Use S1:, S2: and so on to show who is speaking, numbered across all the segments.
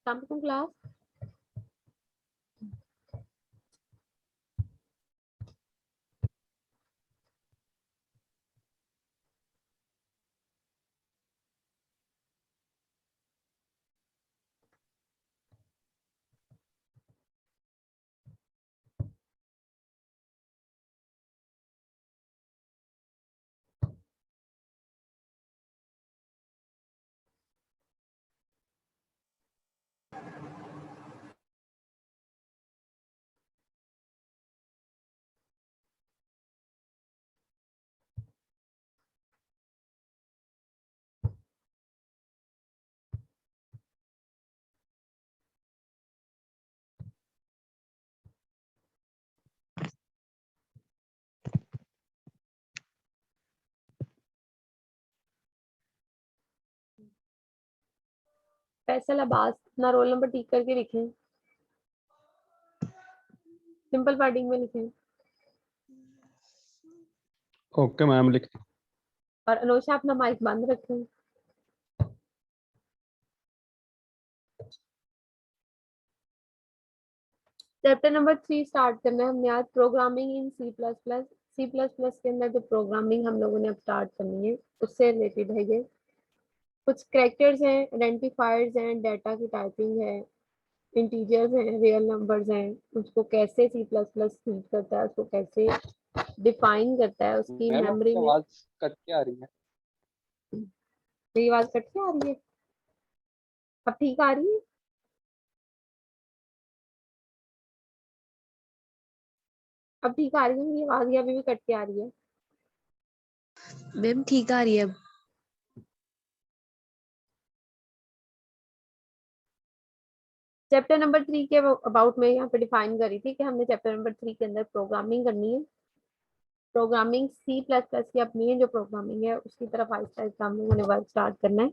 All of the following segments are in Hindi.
S1: अस्सलाम क्लास। फैसल अब्बास अपना रोल नंबर टिक करके लिखें, सिंपल वर्डिंग में लिखें।
S2: ओके मैम, लिखते।
S1: और अनोशा अपना माइक बंद रखें। चैप्टर नंबर 3 स्टार्ट करना है हमने आज, programming in C plus plus. C plus plus के अंदर जो प्रोग्रामिंग हम लोगों ने अब स्टार्ट करनी है उससे रिलेटेड है ये। कुछ कैरेक्टर्स हैं, आइडेंटिफायर्स हैं, डाटा की टाइपिंग है, इंटीजर्स हैं, रियल नंबर्स हैं, उसको कैसे सी प्लस प्लस ट्रीट करता है, उसको कैसे डिफाइन करता है, उसकी
S2: मैम
S1: मेमोरी
S2: आपकी
S1: में।
S2: आवाज कट के आ रही है।
S1: मेरी आवाज कट के आ रही है? अब ठीक आ रही है? अब ठीक आ रही है मेरी आवाज या अभी भी कट के आ रही है?
S3: मैम ठीक आ रही है अब।
S1: चैप्टर नंबर 3 के अबाउट में यहाँ पे डिफाइन करी थी कि हमने चैप्टर नंबर 3 के अंदर प्रोग्रामिंग करनी है। प्रोग्रामिंग सी प्लस प्लस की अपनी है जो प्रोग्रामिंग है उसकी तरफ आहिस्ता आहिस्ता हम लोगों ने वर्क स्टार्ट करना है।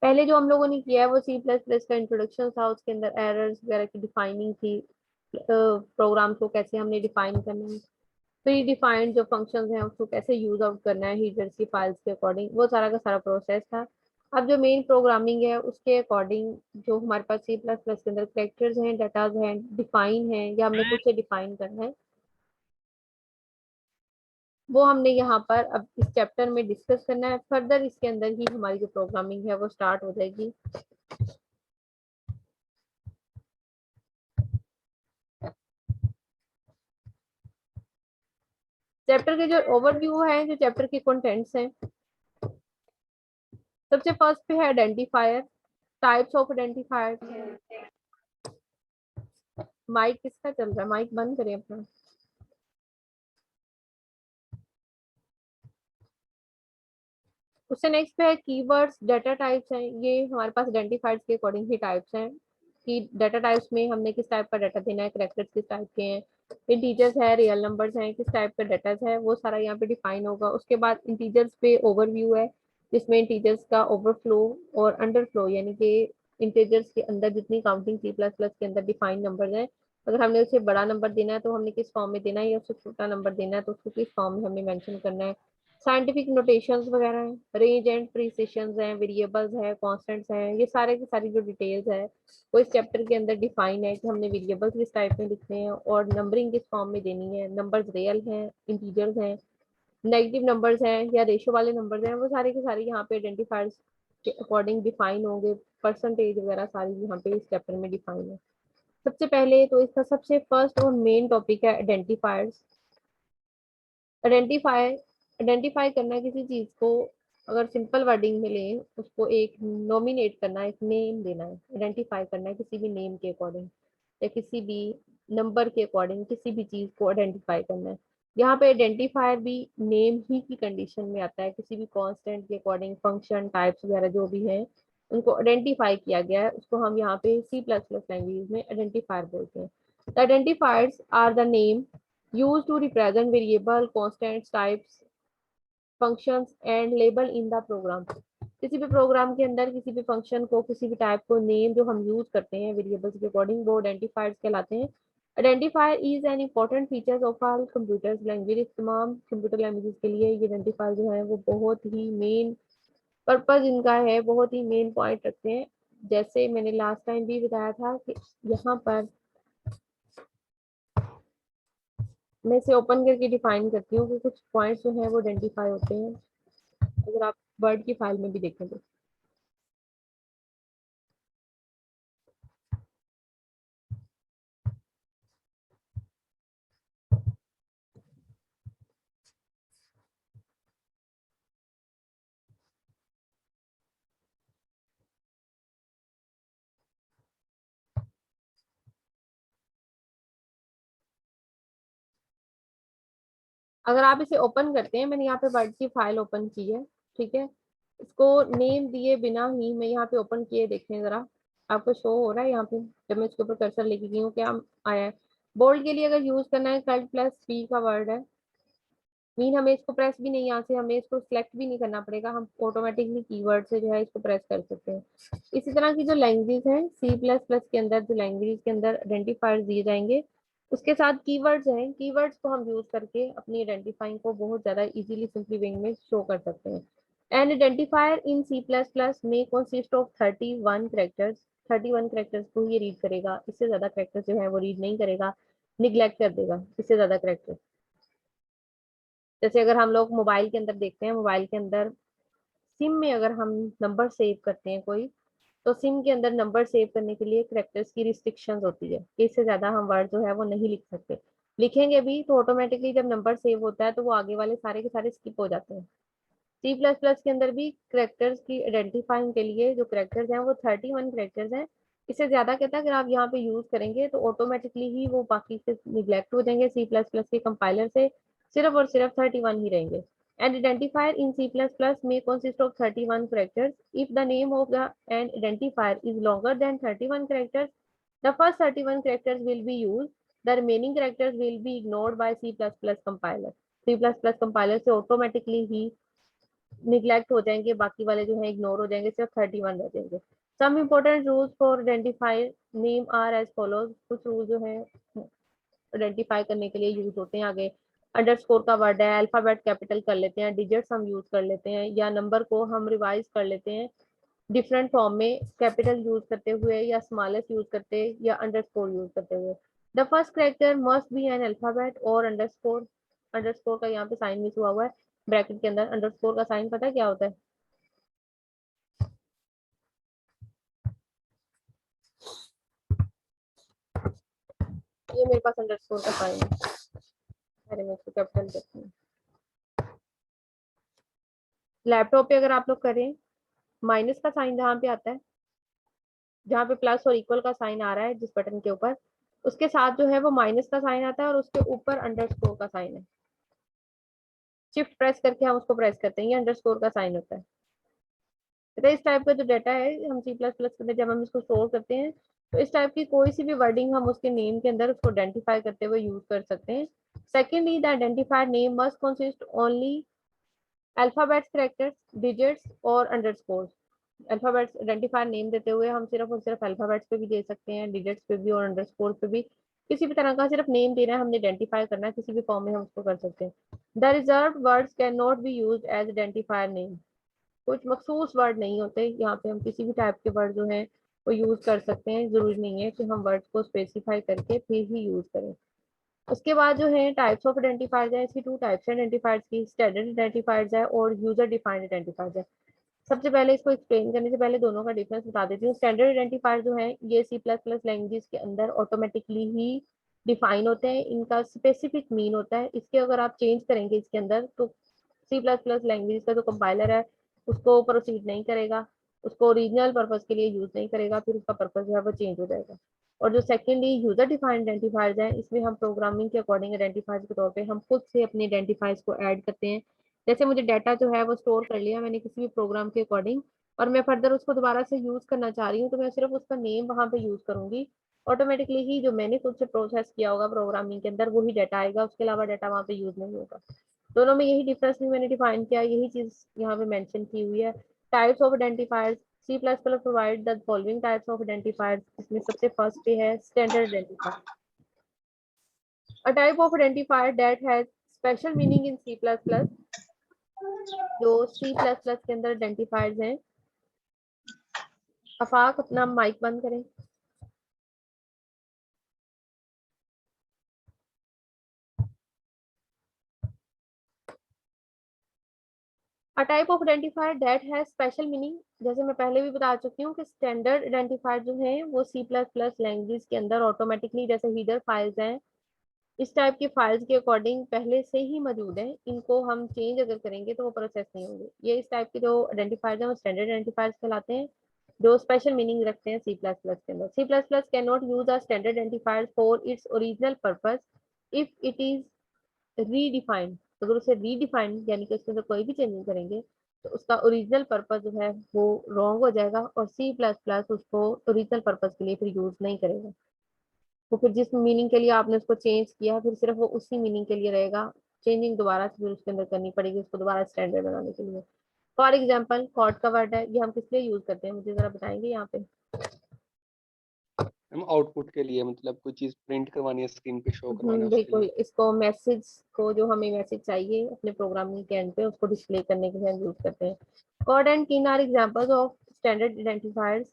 S1: पहले जो हम लोगों ने किया है वो सी प्लस प्लस का इंट्रोडक्शन था, उसके अंदर एरर्स वगैरह की डिफाइनिंग थी, प्रोग्राम को कैसे हमने डिफाइन करना है, प्री डिफाइंड जो फंक्शंस हैं उसको कैसे यूज आउट करना है हीडर्स की फाइल्स के अकॉर्डिंग, वो सारा का सारा प्रोसेस था। अब जो मेन प्रोग्रामिंग है उसके अकॉर्डिंग जो हमारे पास सी प्लस प्लस के अंदर कैरेक्टर्स हैं, डाटाज हैं, डिफाइन है या हमने खुद से डिफाइन करना है, वो हमने यहाँ पर अब इस चैप्टर में डिस्कस करना है। फर्दर इसके अंदर ही हमारी जो प्रोग्रामिंग है वो स्टार्ट हो जाएगी। चैप्टर के जो ओवरव्यू है, जो चैप्टर के कंटेंट्स हैं, सबसे फर्स्ट पे है identifier, types of identifier. Mic किसका चल रहा है? माइक बंद करें अपना। उससे नेक्स्ट पे है कीवर्ड्स, डाटा टाइप्स हैं, ये हमारे पास आइडेंटिफायर्स के अकॉर्डिंग ही टाइप्स हैं कि डाटा टाइप्स में हमने किस टाइप का डाटा देना है, कैरेक्टर्स किस टाइप के हैं, इंटीजर्स है, रियल नंबर्स हैं, किस टाइप का डाटा है, वो सारा यहाँ पे डिफाइन होगा। उसके बाद इंटीजर्स पे ओवरव्यू है जिसमें इंटीजर्स का ओवरफ्लो और अंडरफ्लो, यानी कि इंटीजर्स के अंदर जितनी काउंटिंग सी प्लस प्लस के अंदर डिफाइंड नंबर है, अगर हमने उसे बड़ा नंबर देना है तो हमने किस फॉर्म में देना है, या उससे छोटा नंबर देना है तो उसको किस फॉर्म में हमें मेंशन करना है। साइंटिफिक नोटेशंस वगैरह हैं, रेंज एंड प्रीसिशंस हैं, वेरिएबल्स हैं, कांस्टेंट्स हैं, ये सारे की सारी जो डिटेल्स है वो इस चैप्टर के अंदर डिफाइन है कि हमने वेरिएबल्स किस टाइप में लिखने हैं और नंबरिंग किस फॉर्म में देनी है, नंबर्स रियल हैं, इंटीजर्स हैं, नेगेटिव नंबर्स हैं या रेशो वाले नंबर्स हैं, वो सारे के सारे यहाँ पे आइडेंटिफायर्स के अकॉर्डिंग डिफाइन होंगे। परसेंटेज वगैरह सारी यहाँ पे इस चैप्टर में डिफाइन है। सबसे पहले तो इसका सबसे फर्स्ट और मेन टॉपिक है आइडेंटिफायर्स। आइडेंटिफाई आइडेंटिफाई करना किसी चीज को, अगर सिंपल वर्डिंग में लें उसको एक नॉमिनेट करना, एक नेम देना है। आइडेंटिफाई करना है किसी भी नेम के अकॉर्डिंग या किसी भी नंबर के अकॉर्डिंग किसी भी चीज को आइडेंटिफाई करना है। यहाँ पे आइडेंटिफायर भी नेम ही की कंडीशन में आता है, किसी भी कांस्टेंट के अकॉर्डिंग फंक्शन टाइप्स वगैरह जो भी हैं उनको आइडेंटिफाई किया गया है, उसको हम यहाँ पे सी प्लस प्लस लैंग्वेज में आइडेंटिफायर बोलते हैं। Identifiers are the name used to represent variable, constants, types, functions and label in the program। किसी भी प्रोग्राम के अंदर किसी भी फंक्शन को, किसी भी टाइप को नेम जो हम यूज करते हैं वेरिएबल्स के अकॉर्डिंग, वो आइडेंटिफायर्स कहलाते हैं। Identifier is an important features of all computers language. तमाम कंप्यूटर लैंग्वेजेस के लिए ये आइडेंटिफायर जो है वो बहुत ही मेन पर्पज इनका है, बहुत ही मेन पॉइंट रखते हैं। जैसे मैंने लास्ट टाइम भी बताया था कि यहाँ पर मैं इसे ओपन करके डिफाइन करती हूँ कि कुछ पॉइंट्स जो हैं वो आइडेंटिफाई होते हैं, अगर आप वर्ड की फाइल में भी देखें तो। अगर आप इसे ओपन करते हैं, मैंने यहाँ पे वर्ड की फाइल ओपन की है, ठीक है, इसको नेम दिए बिना ही मैं यहाँ पे ओपन किए, देखें जरा आपको शो हो रहा है यहाँ पे जब मैं इसके ऊपर कर्सर लेके गई हूँ क्या आया है। बोल्ड के लिए अगर यूज करना है कल्ट प्लस पी का वर्ड है, मीन हमें इसको प्रेस भी नहीं, यहाँ से हमें इसको सिलेक्ट भी नहीं करना पड़ेगा, हम ऑटोमेटिकली कीवर्ड से जो है इसको प्रेस कर सकते हैं। इसी तरह की जो लैंग्वेज है सी प्लस प्लस के अंदर, जो लैंग्वेज के अंदर आइडेंटिफायर्स दिए जाएंगे उसके साथ कीवर्ड्स हैं, कीवर्ड्स को हम यूज करके अपनी आइडेंटिफाइंग को बहुत ज्यादा इजीली सिंपली वे में शो कर सकते हैं। An identifier in C plus plus में कंसिस्ट ऑफ 31 करेक्टर्स, 31 करेक्टर्स को ये रीड करेगा, इससे ज्यादा करेक्टर्स जो है वो रीड नहीं करेगा, निग्लेक्ट कर देगा इससे ज्यादा करेक्टर्स। जैसे अगर हम लोग मोबाइल के अंदर देखते हैं, मोबाइल के अंदर सिम में अगर हम नंबर सेव करते हैं कोई, तो सिम के अंदर नंबर सेव करने के लिए करेक्टर्स की रिस्ट्रिक्शंस होती है, इससे ज्यादा हम वर्ड जो है वो नहीं लिख सकते, लिखेंगे भी तो ऑटोमेटिकली जब नंबर सेव होता है तो वो आगे वाले सारे के सारे स्किप हो जाते हैं। सी प्लस प्लस के अंदर भी करेक्टर्स की आइडेंटिफाइंग के लिए जो करेक्टर्स हैं वो 31 करेक्टर्स हैं, इससे ज्यादा कहता है अगर आप यहाँ पे यूज करेंगे तो ऑटोमेटिकली ही वो बाकी से निग्लेक्ट हो जाएंगे, सी प्लस प्लस के कंपाइलर से सिर्फ और सिर्फ 31 ही रहेंगे। And identifier in C plus plus में consist of 31 characters. If the name of the an identifier is longer than 31 characters, the first 31 characters will be used. The remaining characters will be ignored by C++ compiler. C++ compiler से ऑटोमेटिकली ही निग्लेक्ट हो जाएंगे, बाकी वाले जो है इग्नोर हो जाएंगे, सिर्फ 31 रह जाएंगे। Some important rules for identify name are as follows, कुछ रूल जो है आइडेंटिफाई करने के लिए यूज होते हैं। आगे अंडरस्कोर का वर्ड है, अल्फाबेट कैपिटल कर लेते हैं, डिजिट्स हम यूज कर लेते हैं, या नंबर को हम रिवाइज कर लेते हैं डिफरेंट फॉर्म में, कैपिटल यूज करते हुए या स्मॉलेस्ट यूज करते या अंडरस्कोर यूज करते हुए। The first character must be an alphabet और अंडरस्कोर, अंडरस्कोर का यहाँ पे साइन मिस हुआ है ब्रैकेट के अंदर, अंडरस्कोर का साइन पता है क्या होता है? ये मेरे पास अंडरस्कोर का साइन है, अरे मैं इसको कैपिटल करती हूँ। लैपटॉप पे अगर आप लोग करें, माइनस का साइन जहाँ पे आता है, जहाँ पे प्लस और इक्वल का साइन आ रहा है जिस बटन के ऊपर, उसके साथ जो है वो माइनस का साइन आता है और उसके ऊपर अंडरस्कोर का साइन है। शिफ्ट प्रेस करके हम उसको प्रेस करते हैं, ये अंडरस्कोर का साइन होता है। तो इस टाइप का जो डाटा है हम सी प्लस प्लस के अंदर जब हम इसको स्टोर करते हैं, तो इस टाइप की कोई सी भी वर्डिंग हम उसके नेम के अंदर उसको आइडेंटिफाई करते हुए यूज कर सकते हैं। Secondly the identified name must consist only alphabets, characters, digits और अंडरस्कोर। अल्फाबेट्स आइडेंटिफायर नेम देते हुए हम सिर्फ और सिर्फ अल्फाबेट्स पे भी दे सकते हैं, डिजिट्स पे भी और अंडरस्कोर पे भी, किसी भी तरह का सिर्फ नेम देना है, हमने आइडेंटिफाई करना है, किसी भी फॉर्म में हम उसको कर सकते हैं। The reserve words can not be used as identifier name, कुछ मखसूस वर्ड नहीं होते यहाँ पे, हम किसी भी टाइप के वर्ड जो हैं वो यूज कर सकते हैं, जरूरी नहीं है कि हम वर्ड्स को स्पेसिफाई करके फिर ही यूज करें। उसके बाद जो है टाइप्स ऑफ आइडेंटिफायर्स है, इसकी टू टाइप्स आइडेंटिफायर्स की, स्टैंडर्ड आइडेंटिफायर्स है और यूजर डिफाइंड आइडेंटिफायर्स है। सबसे पहले इसको एक्सप्लेन करने से पहले दोनों का डिफरेंस बता देती हूँ। स्टैंडर्ड आइडेंटिफायर जो है ये सी प्लस प्लस लैंग्वेज के अंदर ऑटोमेटिकली ही डिफाइन होते हैं, इनका स्पेसिफिक मीन होता है, इसके अगर आप चेंज करेंगे इसके अंदर तो सी प्लस प्लस लैंग्वेज का जो कंपाइलर है उसको प्रोसीड नहीं करेगा, उसको ओरिजिनल पर्पज के लिए यूज नहीं करेगा, फिर उसका पर्पज जो है वो चेंज हो जाएगा। और जो सेकेंडली यूजर डिफाइंड आइडेंटिफायर्स हैं, इसमें हम प्रोग्रामिंग के अकॉर्डिंग आइडेंटिफायर्स के तौर पे हम खुद से अपने आइडेंटिफायर्स को ऐड करते हैं। जैसे मुझे डाटा जो है वो स्टोर कर लिया मैंने किसी भी प्रोग्राम के अकॉर्डिंग, और मैं फर्दर उसको दोबारा से यूज करना चाह रही हूँ, तो मैं सिर्फ उसका नेम वहां पे यूज करूंगी, ऑटोमेटिकली ही जो मैंने खुद से प्रोसेस किया होगा प्रोग्रामिंग के अंदर वही डाटा आएगा, उसके अलावा डाटा वहाँ पे यूज नहीं होगा। दोनों में यही डिफरेंस भी मैंने डिफाइन किया, यही चीज यहाँ पे मेंशन की हुई है। Types of identifiers, C plus plus provide the following types of identifiers, इसमें सबसे फर्स्ट पे है standard identifier. A type of identifier that has special meaning in C plus plus, जो सी प्लस प्लस के अंदर आइडेंटिफायर्स हैं आफाक अपना माइक बंद करें। A type of identifier that has special meaning, जैसे मैं पहले भी बता चुकी हूँ कि स्टैंडर्ड आइडेंटिफायर जो है वो C++ लैंग्वेज के अंदर ऑटोमेटिकली, जैसे हीडर फाइल्स हैं, इस टाइप की फाइल्स के अकॉर्डिंग पहले से ही मौजूद है। इनको हम चेंज अगर करेंगे तो वो प्रोसेस नहीं होंगे। ये इस टाइप के जो आइडेंटिफायर्स हैं वो स्टैंडर्ड आइडेंटिफायर्स कहलाते हैं, जो स्पेशल मीनिंग रखते हैं C++ के अंदर। C++ can not use a standard identifier for its original purpose if it is redefined. अगर उसे रीडिफाइंड यानी कि उसके अंदर कोई भी चेंजिंग करेंगे तो उसका ओरिजिनल पर्पस जो है वो रॉन्ग हो जाएगा और C++ उसको ओरिजिनल पर्पस के लिए फिर यूज नहीं करेगा। वो फिर जिस मीनिंग के लिए आपने उसको चेंज किया फिर सिर्फ वो उसी मीनिंग के लिए रहेगा। चेंजिंग दोबारा से फिर उसके अंदर करनी पड़ेगी उसको दोबारा स्टैंडर्ड बनाने के लिए। फॉर एग्जाम्पल कॉड का वर्ड है, ये हम किस लिए यूज करते हैं, मुझे जरा बताएंगे यहाँ पे।
S2: हम आउटपुट के लिए, मतलब कोई चीज प्रिंट करवानी है, स्क्रीन पे शो करवाना है उसके
S1: बिल्कुल,
S2: लिए।
S1: इसको मैसेज को, जो हमें मैसेज चाहिए अपने प्रोग्रामिंग के एंड पे, उसको डिस्प्ले करने के लिए यूज करते हैं। Cout and cin are examples of standard identifiers.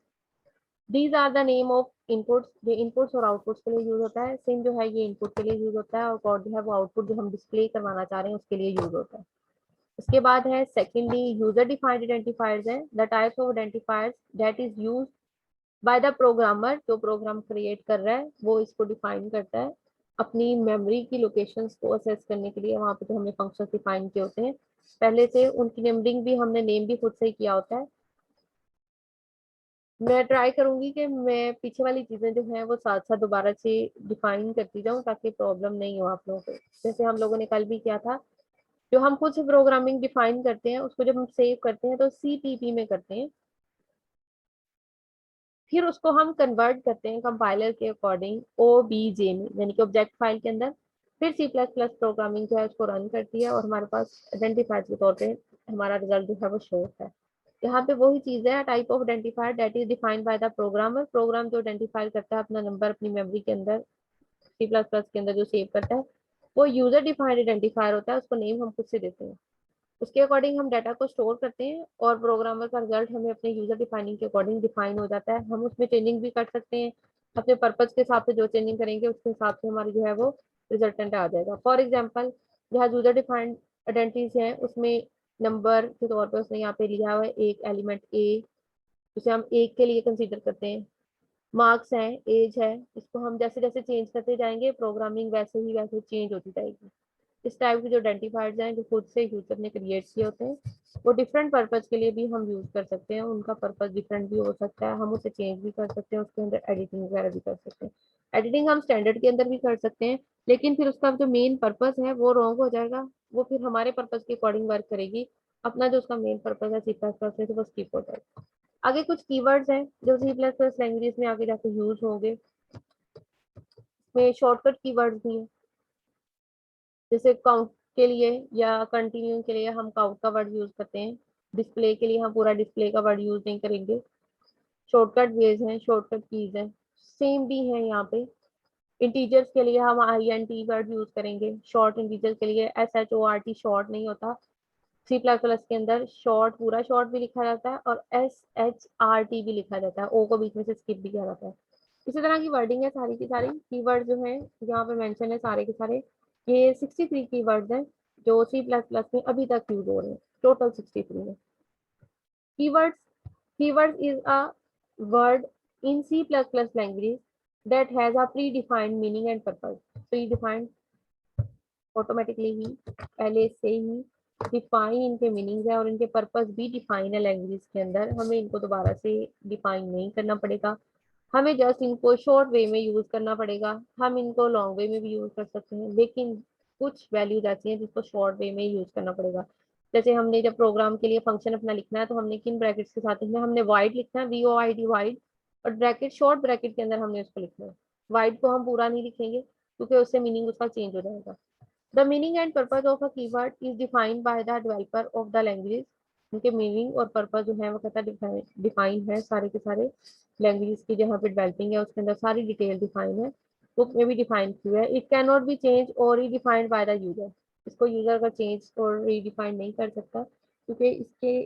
S1: These are the name of inputs. ये इनपुट्स और आउटपुट्स के लिए यूज होता है। सिम जो है ये इनपुट के लिए यूज होता है और कॉड जो है वो आउटपुट जो हम डिस्प्ले करवाना चाह रहे हैं उसके लिए यूज होता है। उसके बाद है सेकेंडली यूजर डिफाइंड आइडेंटिफायर्स हैं, the types of identifiers that is used by the programmer. जो प्रोग्राम क्रिएट कर रहा है वो इसको डिफाइन करता है अपनी मेमोरी की लोकेशंस को असेस करने के लिए। वहां पे जो हमने फंक्शंस डिफाइन किए होते हैं पहले से, उनकी नेमरिंग भी हमने नेम भी खुद से ही किया होता है। मैं ट्राई करूंगी कि मैं पीछे वाली चीजें जो हैं वो साथ साथ दोबारा से डिफाइन करती जाऊं ताकि प्रॉब्लम नहीं हो आप लोगों को। जैसे हम लोगों ने कल भी किया था, जो हम खुद से प्रोग्रामिंग डिफाइन करते हैं उसको जब हम सेव करते हैं तो CPP में करते हैं, फिर उसको हम कन्वर्ट करते हैं कंपाइलर के अकॉर्डिंग OBJ में, यानी कि ऑब्जेक्ट फाइल के अंदर। फिर C++ प्रोग्रामिंग जो है उसको रन करती है और हमारे पास आइडेंटिफायर के तौर पे हमारा रिजल्ट जो है वो शो होता है। यहाँ पे वही चीज है, type of identifier that is defined by the programmer. Program जो आइडेंटिफाई करता है अपना नंबर अपनी मेमोरी के अंदर, C++ के अंदर जो सेव करता है वो यूजर डिफाइंड आइडेंटिफायर होता है, उसको नेम हम खुद से देते हैं। उसके अकॉर्डिंग हम डाटा को स्टोर करते हैं और प्रोग्रामर का रिजल्ट हमें अपने यूजर डिफाइनिंग के अकॉर्डिंग डिफाइन हो जाता है। हम उसमें चेंजिंग भी कर सकते हैं अपने पर्पज के हिसाब से, जो चेंजिंग करेंगे उसके हिसाब से हमारी जो है वो रिजल्टेंट आ जाएगा। फॉर एग्जाम्पल जहाँ यूजर डिफाइंड आइडेंटिटीज है उसमें नंबर के तौर पर उसने यहाँ पे लिखा हुआ है एक एलिमेंट A, उसे हम एक के लिए कंसीडर करते हैं। मार्क्स है, एज है, इसको हम जैसे जैसे चेंज करते जाएंगे प्रोग्रामिंग वैसे ही वैसे चेंज होती जाएगी। इस टाइप के जो आइडेंटिफायर्स हैं जो खुद से यूजर ने क्रिएट किए होते हैं वो डिफरेंट पर्पज के लिए भी हम यूज कर सकते हैं। उनका पर्पज डिफरेंट भी हो सकता है, हम उसे चेंज भी कर सकते हैं, उसके अंदर एडिटिंग वगैरह भी कर सकते हैं। एडिटिंग हम स्टैंडर्ड के अंदर भी कर सकते हैं लेकिन फिर उसका जो मेन पर्पज है वो रॉन्ग हो जाएगा, वो फिर हमारे पर्पज के अकॉर्डिंग वर्क करेगी। अपना जो उसका मेन पर्पज है C++ में तो वो स्किप हो जाएगा। आगे कुछ कीवर्ड्स हैं जो C++ लैंग्वेज में आगे जाके यूज होंगे। में शॉर्टकट कीवर्ड्स भी हैं, जैसे काउंट के लिए या कंटिन्यू के लिए हम काउंट का वर्ड यूज करते हैं। डिस्प्ले के लिए हम पूरा डिस्प्ले का वर्ड यूज नहीं करेंगे। शॉर्टकट वेज हैं, शॉर्टकट कीज हैं, सेम भी है यहाँ पे। इंटीजर्स के लिए हम INT वर्ड यूज करेंगे, शॉर्ट इंटीजर के लिए SHORT शॉर्ट नहीं होता। C++ के अंदर शॉर्ट पूरा शॉर्ट भी लिखा जाता है और SHRT भी लिखा जाता है, O को बीच में से स्किप भी किया जाता है। इसी तरह की वर्डिंग है सारी की सारी। कीवर्ड जो है यहाँ पे मेंशन है सारे के सारे, ये 63 कीवर्ड्स हैं जो C++ में अभी तक यूज हो रहे हैं, टोटल 63 है। Keywords, keyword is a word in C++ language that has a predefined meaning and purpose। predefined automatically ही पहले से ही डिफाइन इनके मीनिंग्स है और इनके पर्पस भी डिफाइन है लैंग्वेज के अंदर, हमें इनको दोबारा से डिफाइन नहीं करना पड़ेगा। हमें जस्ट इनको शॉर्ट वे में यूज करना पड़ेगा, हम इनको लॉन्ग वे में भी यूज कर सकते हैं लेकिन कुछ वैल्यूज ऐसी हैं जिसको शॉर्ट वे में यूज करना पड़ेगा। जैसे हमने जब प्रोग्राम के लिए फंक्शन अपना लिखना है तो हमने किन ब्रैकेट्स के साथ लिखना है, हमने वाइड लिखना है, VOID वाइड, और ब्रैकेट शॉर्ट ब्रैकेट के अंदर हमने उसको लिखना है। वाइड को हम पूरा नहीं लिखेंगे क्योंकि उससे मीनिंग उसका चेंज हो जाएगा। The meaning and purpose of a keyword is defined by the developer of the language। उनके मीनिंग और पर्पस जो है वो कहता डिफाइन है सारे के सारे। लैंग्वेज की जहाँ पे डेवलपिंग है उसके अंदर सारी डिटेल डिफाइन है, बुक में भी डिफाइन किया है। It can not B change और रीडिफाइंड बाय द यूजर। इसको यूजर का चेंज और रीडिफाइन नहीं कर सकता क्योंकि इसके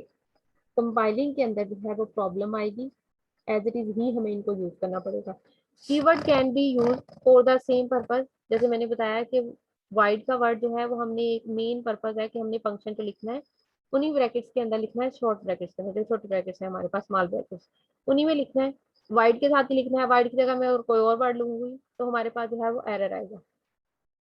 S1: कंपाइलिंग के अंदर जो है वो प्रॉब्लम आएगी, एज इट इज ही हमें इनको यूज करना पड़ेगा। Keyword can be use for the same purpose, जैसे मैंने बताया कि वाइड का वर्ड जो है वो हमने एक मेन पर्पज है कि हमने फंक्शन को लिखना है, उन्हीं ब्रैकेट्स के अंदर लिखना है, शॉर्ट ब्रैकेट्स के अंदर, छोटे ब्रैकेट्स है हमारे पास, स्मॉल ब्रैकेट्स, उन्हीं में लिखना है, वाइड के साथ ही लिखना है। वाइड की जगह मैं और कोई और वर्ड लूंगी तो हमारे पास जो है वो एरर आएगा,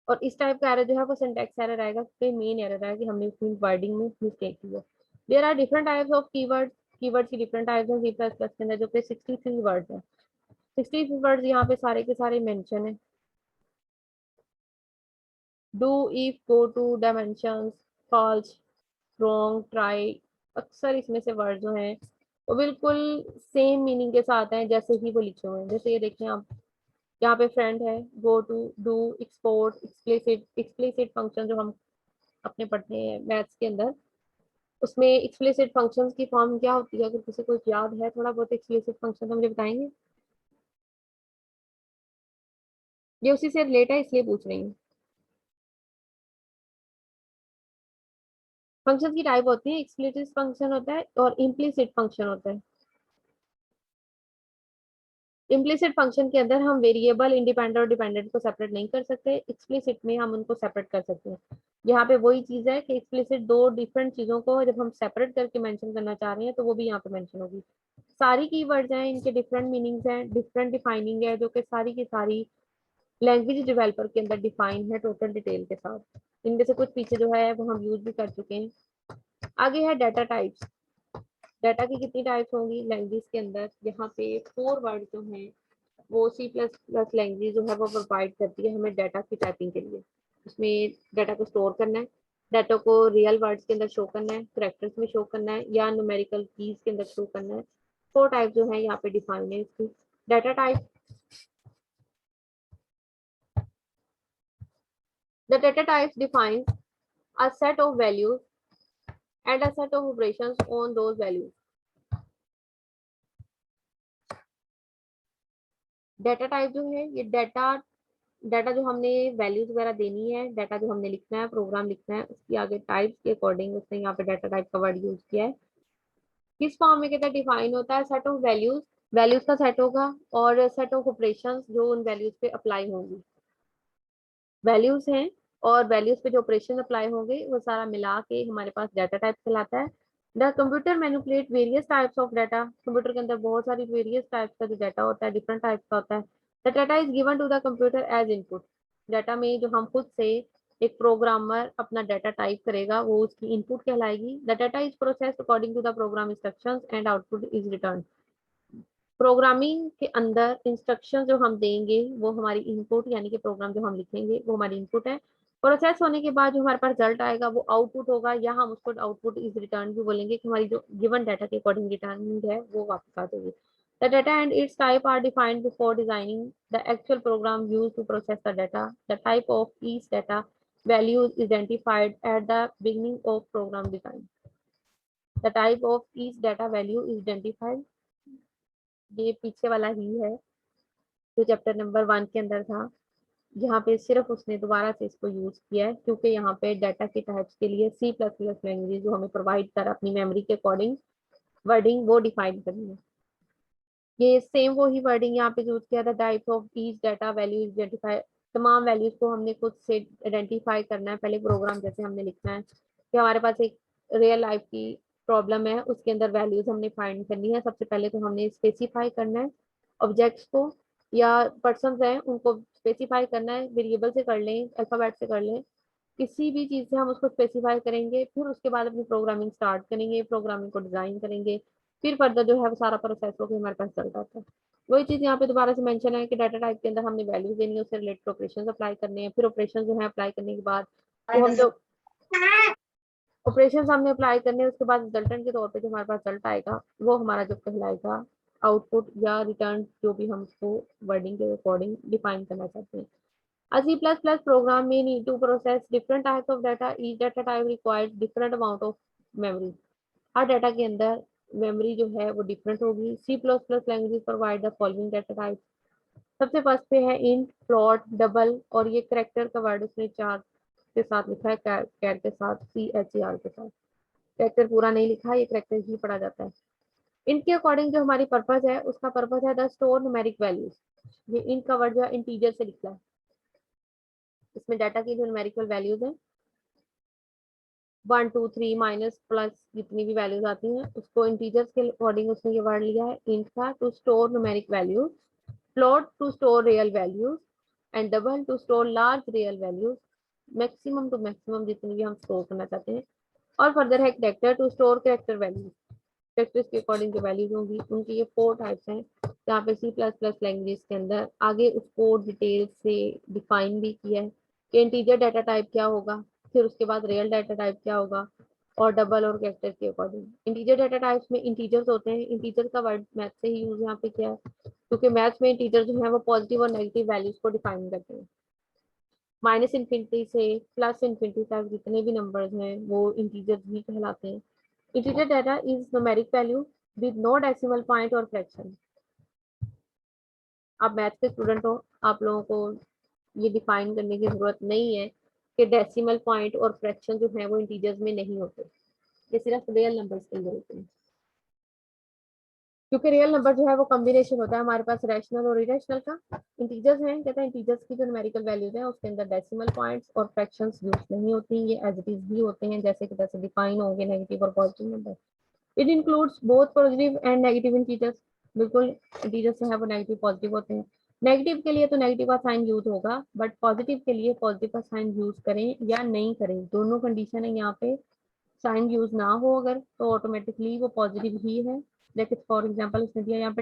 S1: और इस टाइप का एरर जो है वो सिंटैक्स एरर आएगा, तो मेन एरर है कि हमने उसमें वर्डिंग में मिस्टेक की है। There are different types of keyword, keyword की डिफरेंट टाइप्स हैं सी प्लस प्लस के अंदर, जो कि 63 वर्ड्स हैं। 63 वर्ड्स यहाँ पे सारे के सारे मेंशन है। Do, if, go to, dimensions, false, wrong, try, अक्सर इसमें से वर्ड जो हैं वो बिल्कुल सेम मीनिंग के साथ हैं जैसे ही वो लिखे हुए हैं। जैसे ये देखें आप, यहाँ पे फ्रेंड है, go to, do, export, explicit, explicit function जो हम अपने पढ़ते हैं मैथ्स के अंदर, उसमें एक्सप्लिसिट फंक्शंस की फॉर्म क्या होती है? अगर किसी को याद है थोड़ा बहुत एक्सप्लिसिट फंक्शन तो मुझे बताएंगे। ये उसी से रिलेट है इसलिए पूछ रही हूँ। फंक्शन की टाइप होती है, एक्सप्लिसिट फंक्शन होता है और इम्प्लिसिट फंक्शन होता है। इम्प्लिसिट फंक्शन के अंदर हम वेरिएबल इंडिपेंडेंट और डिपेंडेंट को सेपरेट नहीं कर सकते, एक्सप्लिसिट में हम उनको सेपरेट कर सकते हैं। यहाँ पे वही चीज है कि एक्सप्लिसिट दो डिफरेंट चीजों को जब हम सेपरेट करके मेंशन करना चाह रहे हैं तो वो भी यहाँ पे मेंशन होगी। सारी कीवर्ड्स हैं, इनके डिफरेंट मीनिंग्स हैं, डिफरेंट डिफाइनिंग है, जो कि सारी की सारी लैंग्वेज डेवलपर के अंदर डिफाइन है टोटल डिटेल के साथ। इनमें से कुछ पीछे जो है वो हम यूज भी कर चुके हैं। आगे है डाटा टाइप्स। डाटा की कितनी टाइप्स होंगी लैंग्वेज के अंदर? यहाँ पे 4 वर्ड जो हैं वो सी प्लस प्लस लैंग्वेज जो है वो प्रोवाइड करती है हमें डाटा की टाइपिंग के लिए। उसमें डाटा को स्टोर करना है, डाटा को रियल वर्ड्स के अंदर शो करना है, करेक्टर्स में शो करना है, या न्यूमेरिकल कीज के अंदर शो करना है। 4 टाइप जो है यहाँ पे डिफाइन है इसकी। Data type, the data types define a set of values and a set of operations on those values. Data type जो है ये डाटा, डाटा जो हमने वैल्यूज वगैरह देनी है, डाटा जो हमने लिखना है, प्रोग्राम लिखना है, उसकी आगे टाइप्स के अकॉर्डिंग उसने यहाँ पे डाटा टाइप का वर्ड यूज किया है। किस फॉर्म में कहता है डिफाइन होता है? सेट ऑफ वैल्यूज, वैल्यूज का सेट होगा, और सेट ऑफ ऑपरेशंस जो उन वैल्यूज पे अप्लाई होंगी। वैल्यूज हैं और वैल्यूज पे जो ऑपरेशन अप्लाई होंगे वो सारा मिला के हमारे पास डाटा टाइप कहलाता है। The computer manipulate various types of data, computer के अंदर बहुत सारी वेरियस टाइप्स का जो डाटा होता है डिफरेंट टाइप्स का होता है। The data is given to the computer as input, data में जो हम खुद से एक प्रोग्रामर अपना डाटा टाइप करेगा वो उसकी इनपुट कहलाएगी। The data is processed according to the program instructions and output is return, programming के अंदर इंस्ट्रक्शन जो हम देंगे वो हमारी इनपुट, यानी कि प्रोग्राम जो हम लिखेंगे वो हमारी इनपुट है। प्रोसेस होने के बाद जो हमारे पास रिजल्ट आएगा वो आउटपुट होगा, या हम उसको आउटपुट इज रिटर्न भी बोलेंगे कि हमारी जो गिवन डाटा के अकॉर्डिंग रिटर्न है वो वापस आ जाएगी। The data and its type are defined before designing the actual program use to process the data. The type of each data value is identified at the beginning of program design. The type of each data value is identified, ये पीछे वाला ही है जो चैप्टर नंबर 1 के अंदर था। यहाँ पे सिर्फ उसने दोबारा से इसको यूज किया है क्योंकि यहाँ पे डाटा के टाइप्स के लिए सी प्लस प्लस लैंग्वेज जो हमें प्रोवाइड कर अपनी मेमोरी के अकॉर्डिंग वर्डिंग वो डिफाइन करनी है। ये सेम वही वर्डिंग यहाँ पे यूज किया था, type of each data value identify, तमाम वैल्यूज को हमने खुद से आइडेंटिफाई करना है। पहले प्रोग्राम जैसे हमने लिखना है कि हमारे पास एक रियल लाइफ की प्रॉब्लम है, उसके अंदर वैल्यूज हमने फाइंड करनी है। सबसे पहले तो हमने स्पेसिफाई करना है ऑब्जेक्ट्स को, या पर्सन है उनको स्पेसिफाई करना है, वेरिएबल से कर लें, अल्फाबेट से कर लें, किसी भी चीज से हम उसको स्पेसिफाई करेंगे, फिर उसके बाद अपनी प्रोग्रामिंग स्टार्ट करेंगे, प्रोग्रामिंग को डिजाइन करेंगे, फिर फर्दर जो है वो सारा प्रोसेस होकर हमारे पास चल जाता है। वही चीज यहाँ पे दोबारा से मेंशन है कि डाटा टाइप के अंदर हमने वैल्यूज देनी है, उससे रिलेटेड ऑपरेशंस अप्लाई करने हैं, फिर ऑपरेशन जो है अप्लाई करने के बाद वो हम जो ऑपरेशन हमने अप्लाई करने हैं उसके बाद रिजल्टेंट के तौर पे जो हमारे पास रिजल्ट आएगा वो हमारा जो कहलाएगा आउटपुट या रिटर्न, जो भी हम उसको वर्डिंग के अकॉर्डिंग डिफाइन करना चाहते हैं। A C++ program may need to process different types of data. Each data type requires different amount of memory. Her data के अंदर मेमोरी जो है वो डिफरेंट होगी। C++ language provide the following data type. सबसे फर्स्ट पे है इंट, फ्लोट, डबल, और ये करेक्टर का वर्ड उसने चार के साथ लिखा है, कैर के साथ, CHER के साथ। करेक्टर पूरा नहीं लिखा है, ये करेक्टर ही पढ़ा जाता है। इंट के अकॉर्डिंग जो हमारी पर्पज है, उसका पर्पज है द स्टोर न्यूमेरिक वैल्यूज। ये इंट का वर्ड जो है इंटीजर से निकला है। इसमें डाटा की जो न्यूमेरिकल वैल्यूज है 1 2 3 माइनस प्लस जितनी भी वैल्यूज आती हैं उसको इंटीजर्स के अकॉर्डिंग उसने ये वर्ड लिया है इंट का, to store numeric values, float to store real values, and double to store large real values, maximum to maximum जितनी भी हम स्टोर करना चाहते हैं, और फर्दर है character to store character values. Characters के अकॉर्डिंग जो वैल्यूज होंगी उनकी ये 4 टाइप्स हैं। जहाँ पे C++ लैंग्वेज के अंदर आगे उसको डिटेल से डिफाइन भी किया है कि इंटीजर डाटा टाइप क्या होगा, फिर उसके बाद रियल डाटा टाइप क्या होगा, और डबल और कैरेक्टर के अकॉर्डिंग। इंटीजर डाटा टाइप्स में इंटीजर्स होते हैं। इंटीजर का वर्ड मैथ से ही यूज यहाँ पे किया है, क्योंकि मैथ्स में इंटीजर जो है वो पॉजिटिव और नेगेटिव वैल्यूज को डिफाइन करते हैं। माइनस इन्फिनिटी से प्लस इन्फिनिटी तक जितने भी नंबर्स हैं वो इंटीजर्स ही कहलाते हैं। Integer data is numeric value with no decimal point और फ्रैक्शन। आप मैथ के स्टूडेंट हो, आप लोगों को ये डिफाइन करने की जरूरत नहीं है कि डेसिमल पॉइंट और फ्रैक्शन जो है वो इंटीजर्स में नहीं होते, ये सिर्फ रियल नंबर्स के अंदर होते हैं। क्योंकि रियल नंबर जो है वो कॉम्बिनेशन होता है हमारे पास रैशनल और इरेशनल का। इंटीजर्स हैं, कहते हैं इंटीजर्स की जो न्यूमेरिकल वैल्यूज हैं उसके अंदर डेसिमल पॉइंट्स और फ्रैक्शंस यूज नहीं होती, ये एज इट इज ही होते हैं जैसे कि जैसे डिफाइन होंगे नेगेटिव और positive number. It includes both positive and negative integers. बिल्कुल, इंटीजर्स जो है वो नेगेटिव पॉजिटिव होते हैं। नेगेटिव के लिए तो नेगेटिव का साइन यूज होगा, बट पॉजिटिव के लिए पॉजिटिव का साइन यूज करें या नहीं करें, दोनों कंडीशन है यहाँ पे। साइन यूज ना हो अगर तो ऑटोमेटिकली वो पॉजिटिव ही है। देखिए फॉर एग्जांपल उसने दिया यहाँ पे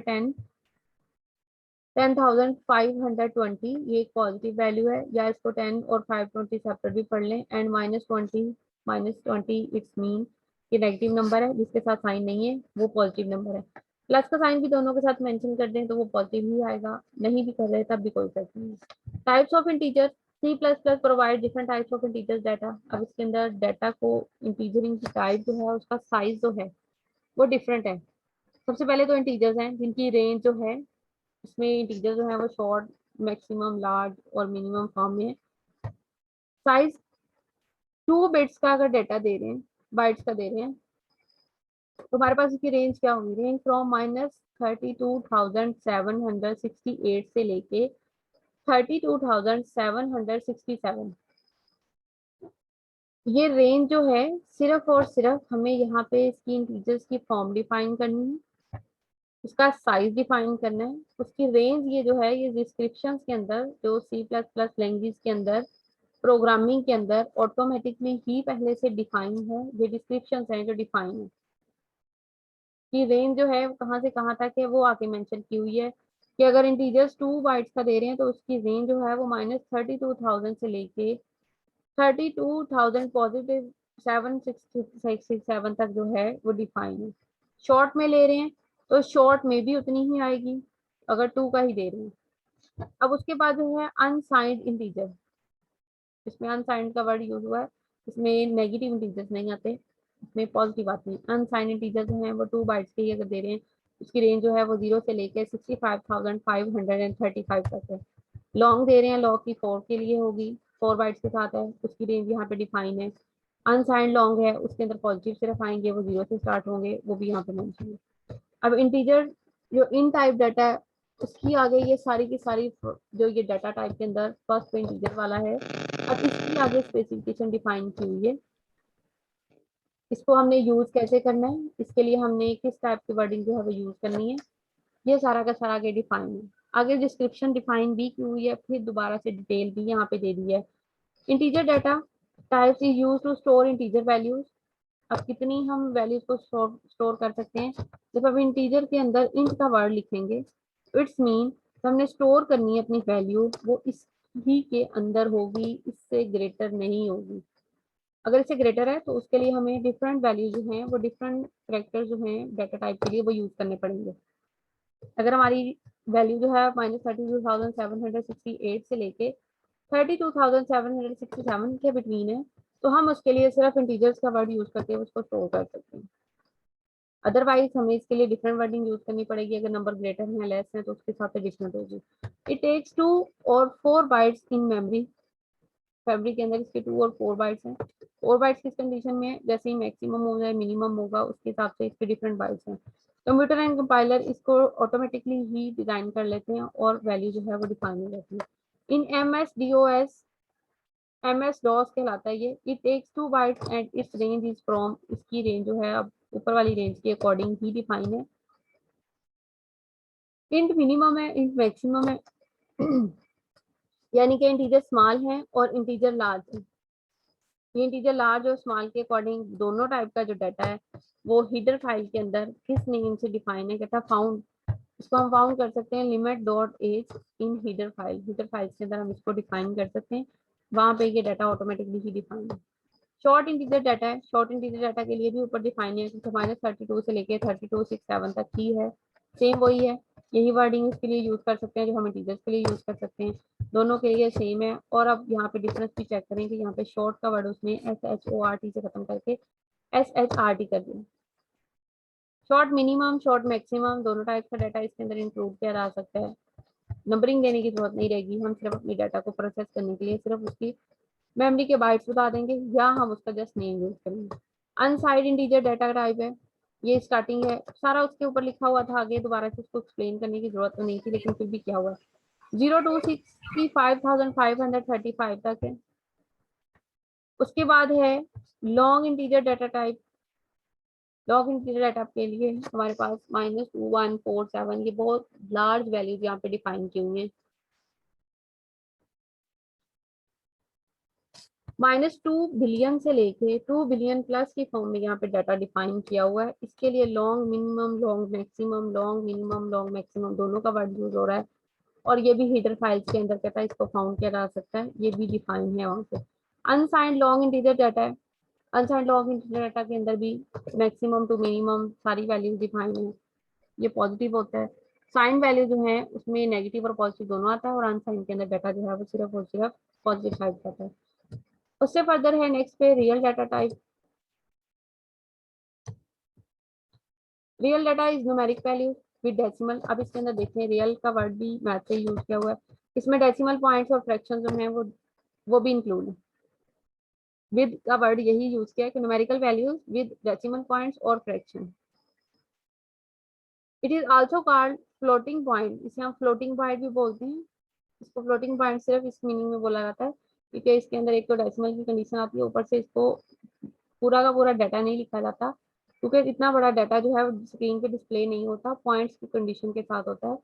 S1: 10,520, ये एक पॉजिटिव वैल्यू है, या इसको 10 और 520 सेपरेट भी पढ़ लें। एंड -20 इट्स मीन ये नेगेटिव नंबर है जिसके साथ साइन नहीं है, वो पॉजिटिव नंबर है। प्लस का साइन भी दोनों के साथ मेंशन कर दें तो वो पॉजिटिव ही आएगा, नहीं भी कर रहे तब भी कोई फर्क नहीं है। Types of integer, C++ provide different types of integer data. अब इसके अंदर डाटा को इंटीजरिंग की टाइप जो है उसका साइज जो है वो डिफरेंट है। सबसे पहले तो इंटीजर्स हैं जिनकी रेंज जो है, इसमें इंटीजर जो है वो शॉर्ट, मैक्सिमम, लार्ज और मिनिमम फॉर्म में है। साइज 2 बिट्स का अगर डाटा दे रहे हैं, बाइट्स का दे रहे हैं, तो हमारे पास इसकी रेंज क्या होगी, रेंज फ्रॉम -32,768 से लेके 32,767। ये रेंज जो है सिर्फ और सिर्फ हमें यहाँ पे इसकी इंटीजर्स की फॉर्म डिफाइन करनी है, उसका साइज डिफाइन करना है, उसकी रेंज ये जो है ये डिस्क्रिप्शंस के अंदर जो C++ लैंग्वेज के अंदर प्रोग्रामिंग के अंदर ऑटोमेटिकली ही पहले से डिफाइन है। ये डिस्क्रिप्शंस हैं जो डिफाइन है कि रेंज जो है वो कहाँ से कहाँ तक है, वो आके मेंशन की हुई है कि अगर इंटीजर्स 2 बाइट्स का दे रहे हैं तो उसकी रेंज जो है वो -32,000 से लेके 32,000 पॉजिटिव 7667 तक जो है वो डिफाइन है। शॉर्ट में ले रहे हैं तो शॉर्ट में भी उतनी ही आएगी अगर 2 का ही दे रहे हैं। अब उसके बाद जो है अनसाइंड इंटीजर, इसमें अनसाइंड का वर्ड यूज हुआ है, इसमें नेगेटिव इंटीजर्स नहीं आते, इसमें पॉजिटिव आते हैं। अनसाइंड इंटीजर जो है वो 2 बाइट्स के ही अगर दे रहे हैं, उसकी रेंज जो है वो 0 से लेकर 65,535 तक है। लॉन्ग दे रहे हैं, लॉन्ग की 4 के लिए होगी, 4 बाइट्स के साथ है, उसकी रेंज यहाँ पे डिफाइन है। अनसाइंड लॉन्ग है, उसके अंदर पॉजिटिव सिर्फ आएंगे, वो 0 से स्टार्ट होंगे, वो भी यहाँ पे मेंशन है। अब इंटीजर जो इन टाइप डाटा है उसकी आगे ये सारी की सारी जो ये डाटा टाइप के अंदर फर्स्ट पे इंटीजर वाला है, अब इसकी आगे स्पेसिफिकेशन डिफाइन की हुई है। इसको हमने यूज कैसे करना है, इसके लिए हमने किस टाइप की वर्डिंग जो है वो यूज करनी है, ये सारा का सारा आगे डिफाइन है। आगे डिस्क्रिप्शन डिफाइन भी की हुई है, फिर दोबारा से डिटेल भी यहाँ पे दे दी है। Integer data types is use to store integer values. अब कितनी हम वैल्यूज को स्टोर कर सकते हैं, जब हम इंटीजर के अंदर इंट का वर्ड लिखेंगे इट्स मीन हमने स्टोर करनी है अपनी वैल्यू, वो इस ही के अंदर होगी, इससे ग्रेटर नहीं होगी। अगर इससे ग्रेटर है तो उसके लिए हमें डिफरेंट वैल्यू जो हैं वो डिफरेंट करेक्टर जो हैं डाटा टाइप के लिए वो यूज करने पड़ेंगे। अगर हमारी वैल्यू जो है -32,768 से लेके 32,767 के बिटवीन है, तो हम उसके लिए सिर्फ इंटीजर्स का वर्ड यूज करके उसको स्टोर कर सकते हैं। अदरवाइज हमें इसके लिए डिफरेंट वर्डिंग यूज करनी पड़ेगी, अगर नंबर ग्रेटर है लेस है तो उसके साथ डिफरेंट होगी। इट टेक्स 2 और 4 बाइट्स इन मेमोरी। मेमोरी के अंदर इसके 2 और 4 बाइट्स हैं। 4 बाइट्स किस कंडीशन में है, जैसे ही मैक्सिमम हो जाए मिनिमम होगा उसके हिसाब से इसके डिफरेंट बाइट्स हैं। कंप्यूटर एंड कंपाइलर इसको ऑटोमेटिकली ही डिजाइन कर लेते हैं और वैल्यू जो है वो डिफाइन हो जाती है। इन MS DOS कहलाता है ये। It takes 2 bytes and its range is from, इसकी रेंज जो है अब ऊपर वाली रेंज के अकॉर्डिंग ही डिफाइन है। इंट मिनिमम है, इंट मैक्सिमम है यानी कि इंटीजर स्मॉल है और इंटीजर लार्ज है। ये इंटीजर लार्ज और स्मॉल के अकॉर्डिंग दोनों टाइप का जो डाटा है वो हीडर फाइल के अंदर किस नेम से डिफाइन है, कहता है फाउंड। इसको हम फाउंड कर सकते हैं limit dot H in header file. Header file के अंदर हम इसको डिफाइन कर सकते हैं, वहां पे ये डाटा ऑटोमेटिकली ही डिफाइन है। शॉर्ट इंटीजर डाटा है, शॉर्ट इंटीजर डाटा के लिए भी ऊपर डिफाइन है क्योंकि -32 से लेके 3267 तक ही है, सेम वही है। यही वर्डिंग इसके लिए यूज कर सकते हैं जो हम इंटीजर्स के लिए यूज कर सकते हैं, दोनों के लिए सेम है। और अब यहाँ पे डिफरेंस भी चेक करें कि यहाँ पे शॉर्ट का वर्ड उसने SHORT से खत्म करके SHRT कर दिया। शॉर्ट मिनिमम, शॉर्ट मैक्सिमम दोनों टाइप का डाटा इसके अंदर इंक्लूड किया जा सकता है। नंबरिंग देने की जरूरत नहीं रहेगी, हम सिर्फ अपनी डाटा को प्रोसेस करने के लिए सिर्फ उसकी मेमोरी के बाइट्स बता देंगे या हम उसका जस्ट नेम यूज करेंगे। अनसाइड इंटीजर डाटा टाइप है, ये स्टार्टिंग है, सारा उसके ऊपर लिखा हुआ था, आगे दोबारा से उसको एक्सप्लेन करने की जरूरत तो नहीं थी, लेकिन फिर भी क्या हुआ 0 to 65,535 तक है। उसके बाद है long integer data type. Long integer data के लिए हमारे पास -2147, ये बहुत लार्ज वैल्यूज यहाँ पे डिफाइन की हुई है। -2 बिलियन से लेके 2 बिलियन प्लस की फॉर्म में यहाँ पे डाटा डिफाइन किया हुआ है। इसके लिए long minimum, long maximum, long minimum, long maximum दोनों का वर्ड यूज हो रहा है। और ये भी हीडर फाइल्स के अंदर कहता है इसको फाउंड किया जा सकता है, ये भी डिफाइन है वहाँ पे। अनसाइंड लॉन्ग इंटीजर डाटा है, अनसाइंड लॉन्ग इंटीजर डाटा के अंदर भी मैक्सिमम टू मिनिमम सारी वैल्यूज डिफाइन है, ये पॉजिटिव होता है। साइन वैल्यू जो है उसमें नेगेटिव और पॉजिटिव दोनों आता है, और अनसाइन के अंदर डाटा जो है वो सिर्फ और सिर्फ पॉजिटिव साइड जाता है। उससे फर्दर है नेक्स्ट पे real data type. Real data is numeric value with decimal. अब इसके अंदर देखते हैं रियल का वर्ड भी मैथ से यूज किया हुआ है, इसमें डेसिमल पॉइंट्स और फ्रैक्शन जो है वो भी इंक्लूड है। विद का वर्ड यही यूज किया है कि numerical values with decimal points और fraction. It is also called floating point, इसे हम फ्लोटिंग पॉइंट भी बोलते हैं। इसको फ्लोटिंग पॉइंट सिर्फ इस मीनिंग में बोला जाता है क्योंकि इसके अंदर एक तो डेसिमल की कंडीशन आती है, ऊपर से इसको पूरा का पूरा डाटा नहीं लिखा जाता क्योंकि इतना बड़ा डाटा जो है स्क्रीन पे डिस्प्ले नहीं होता, पॉइंट्स की कंडीशन के साथ होता है,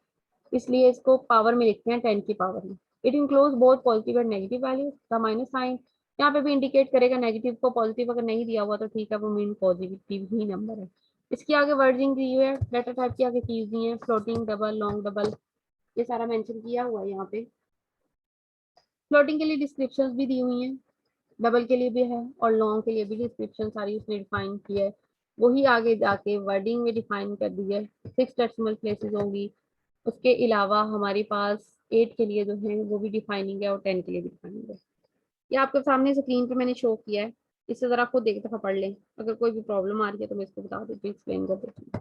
S1: इसलिए इसको पावर में लिखते हैं 10 की पावर में। It includes both positive and negative values. The minus sign यहाँ पे भी इंडिकेट करेगा नेगेटिव को, पॉजिटिव अगर नहीं दिया हुआ तो ठीक है वो मीन पॉजिटिव ही नंबर है। इसकी आगे वर्डिंग दी हुई है, डाटा टाइप की आगे चीज दी है, फ्लोटिंग, डबल, लॉन्ग, डबल, ये सारा मेंशन किया हुआ है यहाँ पे। फ्लोटिंग के लिए डिस्क्रिप्शंस भी दी हुई हैं, डबल के लिए भी है और लॉन्ग के लिए भी डिस्क्रिप्शन सारी उसने डिफाइन की है, वही आगे जाके वर्डिंग में डिफाइन कर दी है। 6 डेसिमल प्लेसेस होंगी, उसके अलावा हमारे पास 8 के लिए जो है वो भी डिफाइनिंग है और 10 के लिए भी डिफाइनिंग है। ये आपके सामने स्क्रीन पे मैंने शो किया है, इससे जरा खुद एक दफा पढ़ लें, अगर कोई भी प्रॉब्लम आ रही है तो मैं इसको बता देती हूँ, एक्सप्लेन कर देती हूँ।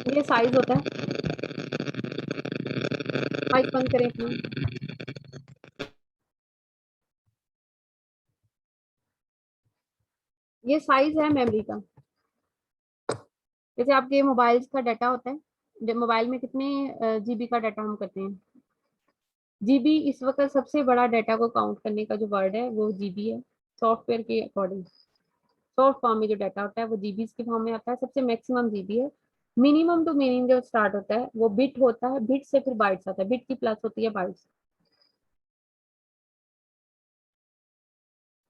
S1: ये साइज होता है, माइक बंद करें अपना। ये साइज है मेमोरी का, जैसे आपके मोबाइल का डाटा होता है, मोबाइल में कितने जीबी का डाटा हम करते हैं, जीबी इस वक्त सबसे बड़ा डाटा को काउंट करने का जो वर्ड है वो जीबी है सॉफ्टवेयर के अकॉर्डिंग। शॉर्ट फॉर्म में जो डाटा होता है वो जीबी के फॉर्म में आता है, सबसे मैक्सिमम जीबी है। मिनिमम टू मीनिंग जो स्टार्ट होता है वो बिट होता है, बिट से फिर बाइट्स आता है, बिट की प्लस होती है बाइट्स।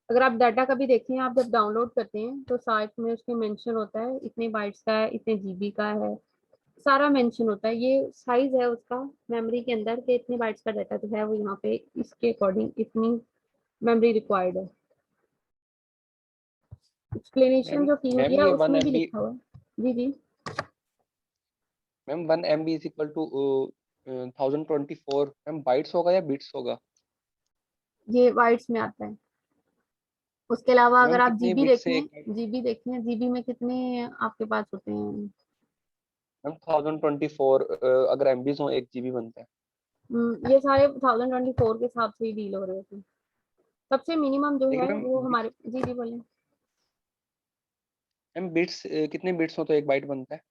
S1: अगर आप डाटा कभी देखें, आप जब डाउनलोड करते हैं तो साइट में उसके मेंशन होता है इतने बाइट्स का है, इतने जीबी का है, सारा मेंशन होता है। ये साइज है उसका मेमोरी के अंदर के इतने बाइट्स का डाटा जो है वो यहाँ पे इसके अकॉर्डिंग इतनी मेमोरी रिक्वायर्ड है। एक्सप्लेनेशन
S2: मैम
S1: जो की हुई
S2: मैम
S1: है
S2: ये वन
S1: उसमें भी
S2: एम बी
S1: लिखा हुआ है। जी जी,
S2: ma'am 1 MB is equal to 1024, ma'am bytes होगा या बिट्स होगा?
S1: ये बाइट्स में आता है। उसके अलावा
S2: मैम
S1: अगर आप
S2: कितने
S1: जीबी
S2: बिट्स से एक
S1: देखें, जीबी देखें, जीबी में कितने आपके पास होते हैं।
S2: मैम 1024, अगर MBs हो 1 GB बनता है।
S1: ये सारे 1024 के हिसाब से ही डील हो रहे होते हैं। सबसे मिनिमम जो
S2: लेकिन
S1: है
S2: मैम
S1: वो हमारे, जी जी बोले।
S2: मैम बिट्स कितने बिट्स हो तो एक बाइट बनता है?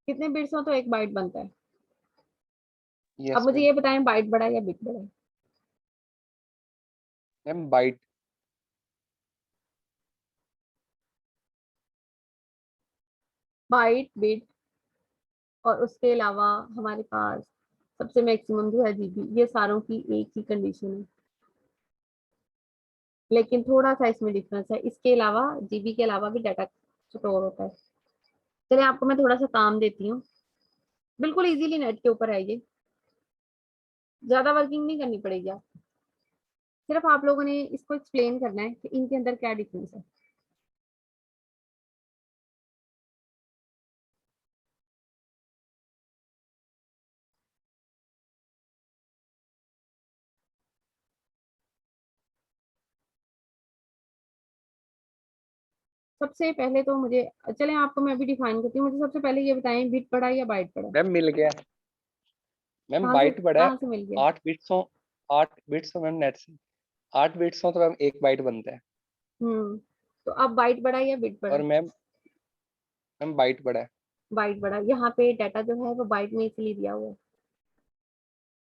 S1: कितने बिट्स हो तो एक बाइट बनता है? अब
S2: यस
S1: मुझे
S2: मैम।
S1: ये बताएं, बाइट बड़ा है या बिट बड़ा है?
S2: Ma'am bite.
S1: बाइट, बिट, और उसके अलावा हमारे पास सबसे मैक्सिमम जो है जीबी, ये सारों की एक ही कंडीशन है, लेकिन थोड़ा सा इसमें डिफरेंस है। इसके अलावा जीबी के अलावा भी डाटा स्टोर होता है। चलिए आपको मैं थोड़ा सा काम देती हूँ, बिल्कुल इजीली नेट के ऊपर है ये, ज्यादा वर्किंग नहीं करनी पड़ेगी आप, सिर्फ आप लोगों ने इसको एक्सप्लेन करना है कि इनके अंदर क्या डिफरेंस है। सबसे पहले तो मुझे, चले आपको मैं अभी डिफाइन करती हूँ, मुझे सबसे पहले ये बताएं, बिट पड़ा है या बाइट पड़ा है?
S2: मैम मिल गया। मैम बाइट बड़ा है।
S1: कहाँ से मिल गया?
S2: 8 बिट्स हो। 8 बिट्स हो मैम नेट से। 8 बिट्स हो तो मैम एक बाइट बनता है।
S1: तो अब बाइट बड़ा है या बिट बड़ा
S2: और
S1: है?
S2: मैम मैम बाइट बड़ा है।
S1: बाइट बड़ा, यहाँ पे डाटा जो है वो बाइट में इसलिए दिया हुआ है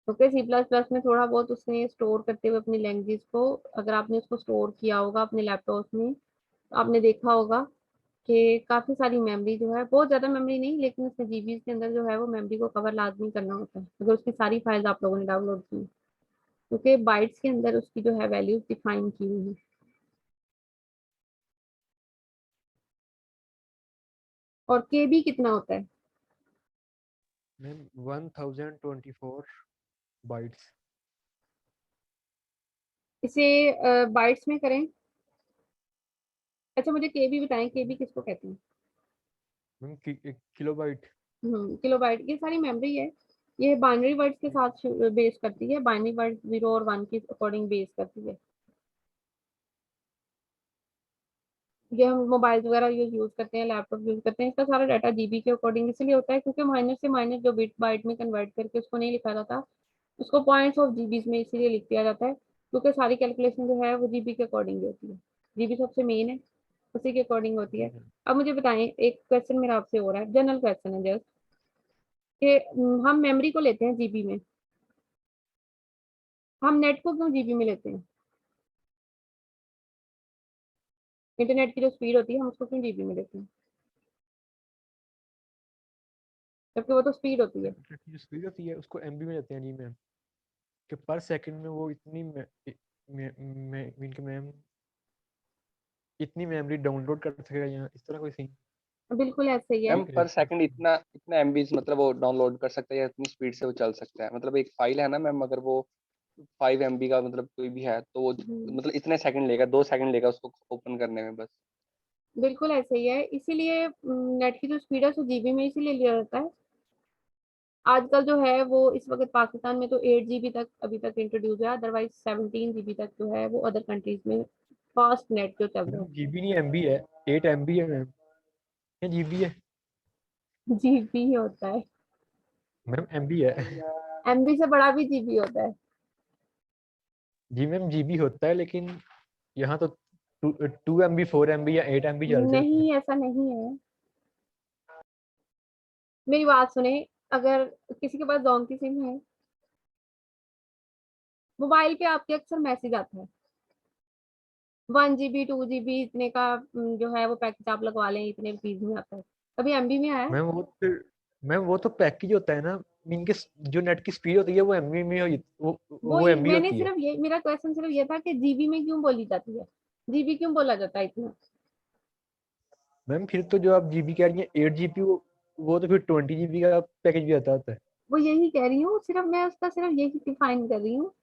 S1: क्योंकि सी प्लस प्लस में थोड़ा बहुत उसने स्टोर करते हुए अपनी लैंग्वेज को, अगर आपने उसको स्टोर किया होगा अपने लैपटॉप में, तो आपने देखा होगा कि काफी सारी मेमोरी जो है, बहुत ज्यादा मेमोरी नहीं, लेकिन उसमें जीबी के अंदर जो है वो मेमोरी को कवर लाजमी करना होता है अगर उसकी सारी फाइल्स आप लोगों ने डाउनलोड की, क्योंकि बाइट्स के अंदर उसकी जो है वैल्यूज डिफाइन की हुई है। और केबी कितना होता है?
S3: Ma'am 1024 bytes.
S1: इसे बाइट्स में करें। अच्छा मुझे केबी बताएं, केबी किसको कहते हैं?
S3: Ma'am kilobyte.
S1: किलोबाइट, ये सारी मेमोरी है, ये बाइनरी वर्ड्स के साथ बेस करती है, बाइनरी वर्ड 0 और 1 के अकॉर्डिंग बेस करती है। ये हम मोबाइल वगैरह यूज करते हैं, लैपटॉप यूज करते हैं, इसका सारा डाटा जीबी के अकॉर्डिंग इसलिए होता है क्योंकि माइनस से माइनस जो बिट बाइट में कन्वर्ट करके उसको नहीं लिखा जाता, उसको पॉइंट्स ऑफ जीबी में इसीलिए लिख दिया जाता है क्योंकि सारी कैलकुलेशन जो है वो जीबी के अकॉर्डिंग होती है, जीबी सबसे मेन है, उसी के अकॉर्डिंग होती
S3: जी
S1: है।
S3: मैम।
S1: अब मुझे बताएं, एक क्वेश्चन मेरा आपसे हो रहा है, जनरल क्वेश्चन है जस्ट, कि हम मेमोरी को लेते हैं जीबी में, हम नेट को क्यों जीबी में लेते हैं? इंटरनेट की जो स्पीड होती है हम उसको क्यों जीबी में लेते हैं, जबकि वो तो स्पीड होती है।
S3: इंटरनेट की जो स्पीड होती है उसको एमबी में लेते हैं जी मैम, कि पर सेकंड में वो मैम इतनी मेमोरी डाउनलोड कर सकेगा, यहाँ इस तरह कोई सीन
S1: बिल्कुल ऐसे ही है।
S2: मैम पर सेकंड इतना इतना एमबीज मतलब वो डाउनलोड कर सकता है या इतनी स्पीड से वो चल सकता है, मतलब एक फाइल है ना मैम, अगर वो 5 MB का मतलब कोई भी है तो वो
S1: हम्म,
S2: मतलब इतने सेकंड लेगा, 2 सेकंड लेगा उसको ओपन करने में बस।
S1: बिल्कुल ऐसे ही है, इसीलिए नेट की जो स्पीड है उसको जीबी में इसीलिए लिया जाता है। आजकल जो है वो इस वक्त पाकिस्तान में तो 8 जीबी तक अभी तक इंट्रोड्यूस है, अदरवाइज 17 जीबी तक जो है वो अदर कंट्रीज में फास्ट नेट जो चल रहा
S3: मैम
S1: है।
S3: जीबी नहीं एमबी है। 8 MB है मैम, ये जीबी है।
S1: जीबी ही होता है,
S3: मैम एमबी है।
S1: एमबी से बड़ा भी जीबी होता है।
S3: जी मैम जीबी होता है, लेकिन यहाँ तो 2 MB 4 MB या 8 MB चलते हैं।
S1: नहीं ऐसा नहीं है, मेरी बात सुने, अगर किसी के पास डोंकी सिम है, मोबाइल पे आपके अक्सर मैसेज आता है 1 जीबी 2 जीबी इतने का, जो है वो पैकेज आप लगवा लें इतने रुपीज में आता है, कभी एमबी में आया है?
S3: मैम वो फिर मैम वो तो पैकेज होता है ना, इनके जो नेट की स्पीड होती है वो एमबी में वो एमबी
S1: मैंने
S3: होती है।
S1: सिर्फ ये, मेरा क्वेश्चन सिर्फ ये था कि जीबी में क्यों बोली जाती है, जीबी क्यों बोला जाता है इतना?
S3: मैम फिर तो जो आप जीबी कह रही हैं 8 GB, वो तो फिर 20 GB का पैकेज भी आता होता है।
S1: वो यही कह रही हूँ, सिर्फ मैं उसका सिर्फ यही डिफाइन कर रही हूँ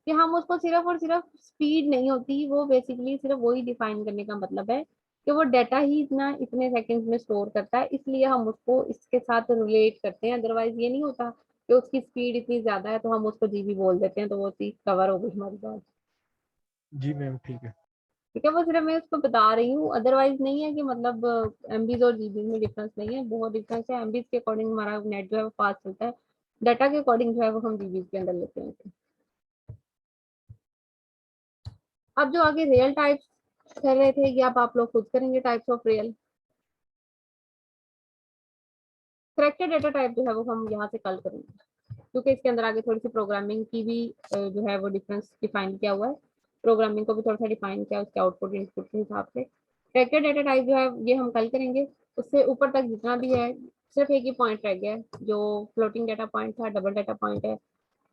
S1: कि हम उसको सिर्फ और सिर्फ स्पीड नहीं होती, वो बेसिकली सिर्फ वही डिफाइन करने का मतलब है कि वो डाटा ही इतना इतने सेकंड्स में स्टोर करता है, इसलिए हम उसको इसके साथ रिलेट करते हैं, अदरवाइज ये नहीं होता कि उसकी स्पीड इतनी ज्यादा है तो हम उसको जीबी बोल देते हैं तो वो चीज कवर हो गई हमारी बात।
S3: जी मैम ठीक है।
S1: ठीक है, वो सिर्फ मैं उसको बता रही हूँ, अदरवाइज नहीं है कि मतलब एमबीज और जीबी में डिफरेंस नहीं है, बहुत डिफरेंस है, एमबीज के अकॉर्डिंग हमारा नेट जो है वो फास्ट चलता है, डाटा के अकॉर्डिंग जो है वो हम जीबी के अंदर लेते हैं। अब जो आगे रियल टाइप्स कर रहे थे ये अब आप लोग खुद करेंगे, types of real. Corrected data type जो है वो हम यहाँ से कल करेंगे, क्योंकि इसके अंदर आगे थोड़ी सी प्रोग्रामिंग की भी जो है वो डिफरेंस डिफाइन किया हुआ है, प्रोग्रामिंग को भी थोड़ा सा डिफाइन किया उसके आउटपुट इनपुट के हिसाब से। करेक्टेड डेटा टाइप जो है ये हम कल करेंगे। उससे ऊपर तक जितना भी है सिर्फ एक ही पॉइंट रह गया है, जो फ्लोटिंग डेटा पॉइंट था, डबल डेटा पॉइंट है,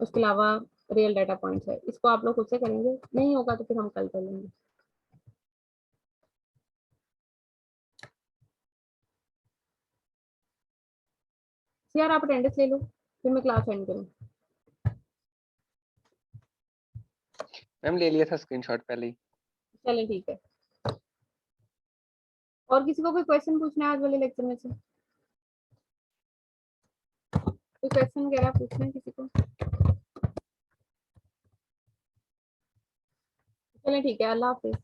S1: उसके अलावा रियल डाटा पॉइंट्स है। इसको आप लोग खुद से करेंगे, नहीं होगा तो फिर हम कल कर लेंगे। यार आप अटेंडेंस ले लो फिर मैं क्लास एंड करूँ।
S2: मैम ले लिया था स्क्रीनशॉट पहले ही।
S1: चलें ठीक है। और किसी को कोई क्वेश्चन पूछना है आज वाले लेक्चर में से? कोई क्वेश्चन वगैरह पूछना है किसी को? चलें ठीक है, अल्लाह हाफिज।